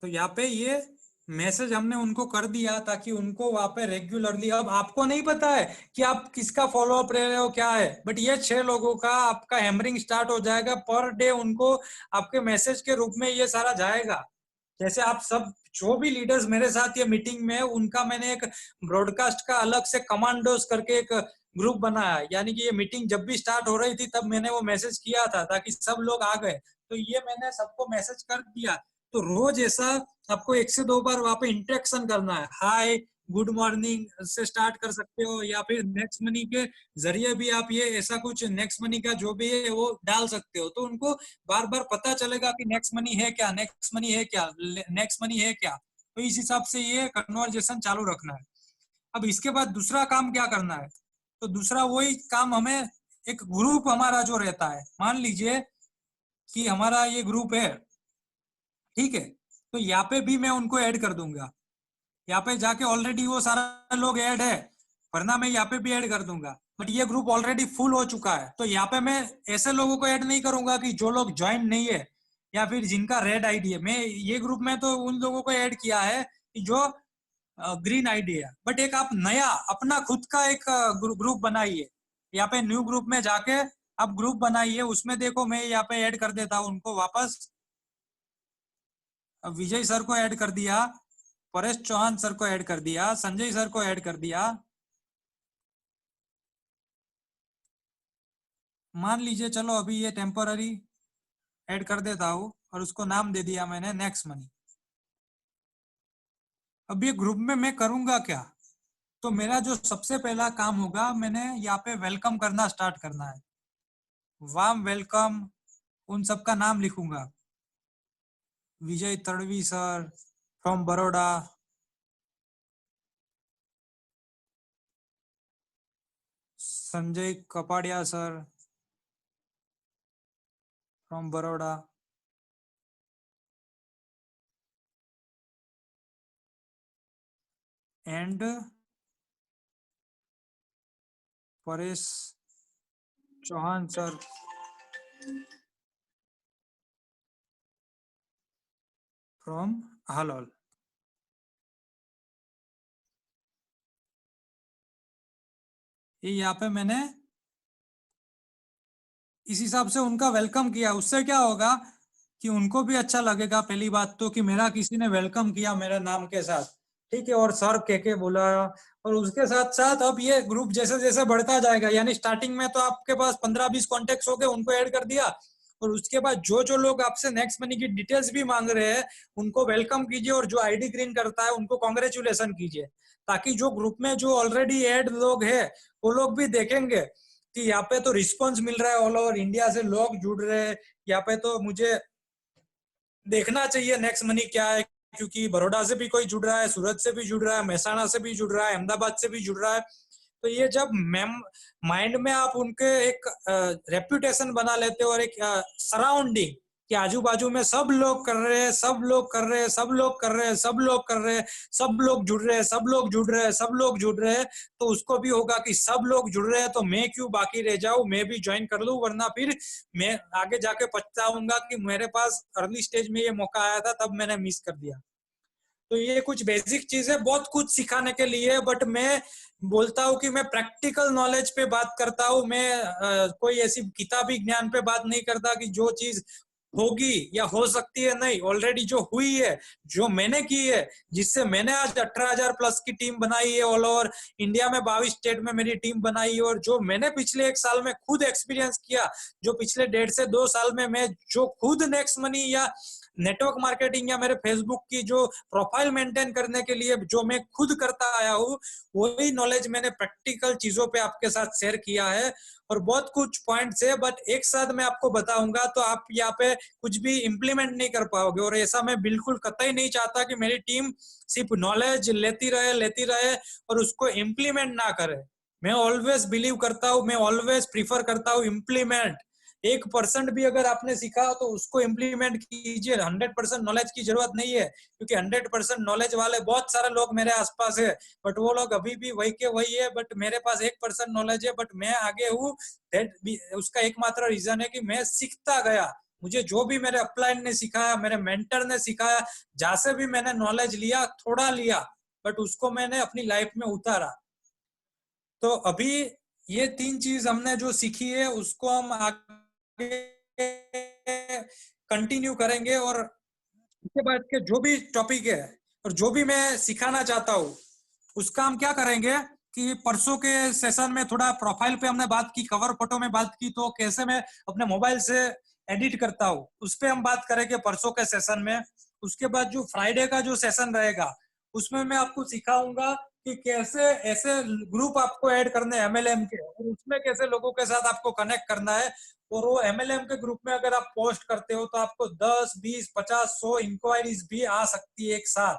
तो यहाँ पे ये मैसेज हमने उनको कर दिया ताकि उनको वहां पे रेगुलरली, अब आपको नहीं पता है कि आप किसका फॉलो अप ले रहे हो क्या है, बट ये 6 लोगों का आपका हैमरिंग स्टार्ट हो जाएगा, पर डे उनको आपके मैसेज के रूप में ये सारा जाएगा। जैसे आप सब जो भी लीडर्स मेरे साथ ये मीटिंग में है उनका मैंने एक ब्रॉडकास्ट का अलग से कमांडोज करके एक ग्रुप बनाया, यानी कि ये मीटिंग जब भी स्टार्ट हो रही थी तब मैंने वो मैसेज किया था ताकि सब लोग आ गए, तो ये मैंने सबको मैसेज कर दिया। तो रोज ऐसा आपको 1 से 2 बार वहां पे इंटरेक्शन करना है, हाय गुड मॉर्निंग से स्टार्ट कर सकते हो, या फिर नेक्स्ट मनी के जरिए भी आप ये ऐसा कुछ नेक्स्ट मनी का जो भी है वो डाल सकते हो, तो उनको बार बार पता चलेगा कि नेक्स्ट मनी है क्या, नेक्स्ट मनी है क्या, नेक्स्ट मनी है क्या। तो इस हिसाब से ये कन्वर्जेशन चालू रखना है। अब इसके बाद दूसरा काम क्या करना है, तो दूसरा वही काम हमें, एक ग्रुप हमारा जो रहता है, मान लीजिए कि हमारा ये ग्रुप है, ठीक है, तो यहाँ पे भी मैं उनको ऐड कर दूंगा, यहाँ पे जाके ऑलरेडी वो सारा लोग ऐड है, वरना मैं यहाँ पे भी ऐड कर दूंगा, बट ये ग्रुप ऑलरेडी फुल हो चुका है, तो यहाँ पे मैं ऐसे लोगों को ऐड नहीं करूंगा कि जो लोग ज्वाइन नहीं है या फिर जिनका रेड आईडी है। मैं ये ग्रुप में तो उन लोगों को ऐड किया है कि जो ग्रीन आईडी है, बट एक आप नया अपना खुद का एक ग्रुप बनाइए, यहाँ पे न्यू ग्रुप में जाके आप ग्रुप बनाइए, उसमें देखो मैं यहाँ पे ऐड कर देता हूँ उनको वापस। विजय सर को ऐड कर दिया, परेश चौहान सर को ऐड कर दिया, संजय सर को ऐड कर दिया, मान लीजिए चलो अभी ये टेम्पररी ऐड कर देता हूँ और उसको नाम दे दिया मैंने नेक्स्ट मनी। अब ये ग्रुप में मैं करूंगा क्या? तो मेरा जो सबसे पहला काम होगा, मैंने यहाँ पे वेलकम करना स्टार्ट करना है। वार्म वेलकम, उन सबका नाम लिखूंगा। Vijay Tadvi sir from Baroda, Sanjay Kapadia sir from Baroda, and Paresh Chauhan sir from Halol. ये यहाँ पे मैंने इस हिसाब से उनका वेलकम किया। उससे क्या होगा कि उनको भी अच्छा लगेगा, पहली बात तो कि मेरा किसी ने वेलकम किया मेरे नाम के साथ, ठीक है, और सर कह के बुलाया। और उसके साथ साथ अब ये ग्रुप जैसे जैसे बढ़ता जाएगा, यानी स्टार्टिंग में तो आपके पास 15-20 कॉन्टेक्ट हो गए, उनको ऐड कर दिया। और उसके बाद जो जो लोग आपसे नेक्स्ट मनी की डिटेल्स भी मांग रहे हैं उनको वेलकम कीजिए, और जो आईडी ग्रीन करता है उनको कॉन्ग्रेचुलेशन कीजिए, ताकि जो ग्रुप में जो ऑलरेडी ऐड लोग हैं वो लोग भी देखेंगे कि यहाँ पे तो रिस्पॉन्स मिल रहा है, ऑल ओवर इंडिया से लोग जुड़ रहे हैं। यहाँ पे तो मुझे देखना चाहिए नेक्स्ट मनी क्या है, क्योंकि बड़ौदा से भी कोई जुड़ रहा है, सूरत से भी जुड़ रहा है, महसाणा से भी जुड़ रहा है, अहमदाबाद से भी जुड़ रहा है। तो ये जब माइंड में आप उनके एक रेप्यूटेशन बना लेते हो, और एक सराउंडिंग कि आजू बाजू में सब लोग कर रहे हैं, सब लोग कर रहे हैं, सब लोग कर रहे हैं, सब लोग कर रहे हैं, सब लोग जुड़ रहे हैं, सब लोग जुड़ रहे हैं, सब लोग जुड़ रहे हैं, तो उसको भी होगा कि सब लोग जुड़ रहे हैं तो मैं क्यों बाकी रह जाऊं, मैं भी ज्वाइन कर लूं, वरना फिर मैं आगे जाके पछताऊंगा कि मेरे पास अर्ली स्टेज में ये मौका आया था तब मैंने मिस कर दिया। तो ये कुछ बेसिक चीज है, बहुत कुछ सिखाने के लिए, बट मैं बोलता हूँ कि मैं प्रैक्टिकल नॉलेज पे बात करता हूँ। मैं कोई ऐसी किताबी ज्ञान पे बात नहीं करता कि जो चीज होगी या हो सकती है, नहीं, ऑलरेडी जो हुई है, जो मैंने की है, जिससे मैंने आज 18,000 प्लस की टीम बनाई है, ऑल ओवर इंडिया में 22 स्टेट में मेरी टीम बनाई है, और जो मैंने पिछले 1 साल में खुद एक्सपीरियंस किया, जो पिछले 1.5 से 2 साल में मैं जो खुद नेक्स्ट मनी या नेटवर्क मार्केटिंग या मेरे फेसबुक की जो प्रोफाइल मेंटेन करने के लिए जो मैं खुद करता आया हूँ, वही नॉलेज मैंने प्रैक्टिकल चीजों पे आपके साथ शेयर किया है। और बहुत कुछ पॉइंट्स है, बट एक साथ मैं आपको बताऊंगा तो आप यहाँ पे कुछ भी इंप्लीमेंट नहीं कर पाओगे, और ऐसा मैं बिल्कुल कतई नहीं चाहता कि मेरी टीम सिर्फ नॉलेज लेती रहे और उसको इम्प्लीमेंट ना करे। मैं ऑलवेज बिलीव करता हूँ, मैं ऑलवेज प्रीफर करता हूँ इम्प्लीमेंट। 1% भी अगर आपने सीखा तो उसको इम्प्लीमेंट कीजिए। 100% नॉलेज की जरूरत नहीं है, क्योंकि 100% नॉलेज वाले बहुत सारे लोग मेरे आसपास है, बट वो लोग अभी भी वही के वही है। बट मेरे पास 1% नॉलेज है, बट मैं आगे हूँ। उसका एकमात्र रीजन है कि मैं सीखता गया। मुझे जो भी मेरे अपलाइन ने सिखाया, मेरे मेंटर ने सिखाया, जहां से भी मैंने नॉलेज लिया, थोड़ा लिया, बट उसको मैंने अपनी लाइफ में उतारा। तो अभी ये 3 चीज हमने जो सीखी है उसको हम आगे कंटिन्यू करेंगे, और इसके बाद के जो भी टॉपिक है और जो भी मैं सिखाना चाहता हूँ उसका हम क्या करेंगे कि परसों के सेशन में थोड़ा प्रोफाइल पे हमने बात की, कवर फोटो में बात की, तो कैसे मैं अपने मोबाइल से एडिट करता हूँ उस पर हम बात करेंगे परसों के सेशन में। उसके बाद जो फ्राइडे का जो सेशन रहेगा उसमें मैं आपको सिखाऊंगा कि कैसे ऐसे ग्रुप आपको ऐड करने हैं एमएलएम के, और उसमें कैसे लोगों के साथ आपको कनेक्ट करना है। और वो एमएलएम के ग्रुप में अगर आप पोस्ट करते हो तो आपको 10, 20, 50, 100 इंक्वायरीज भी आ सकती है एक साथ।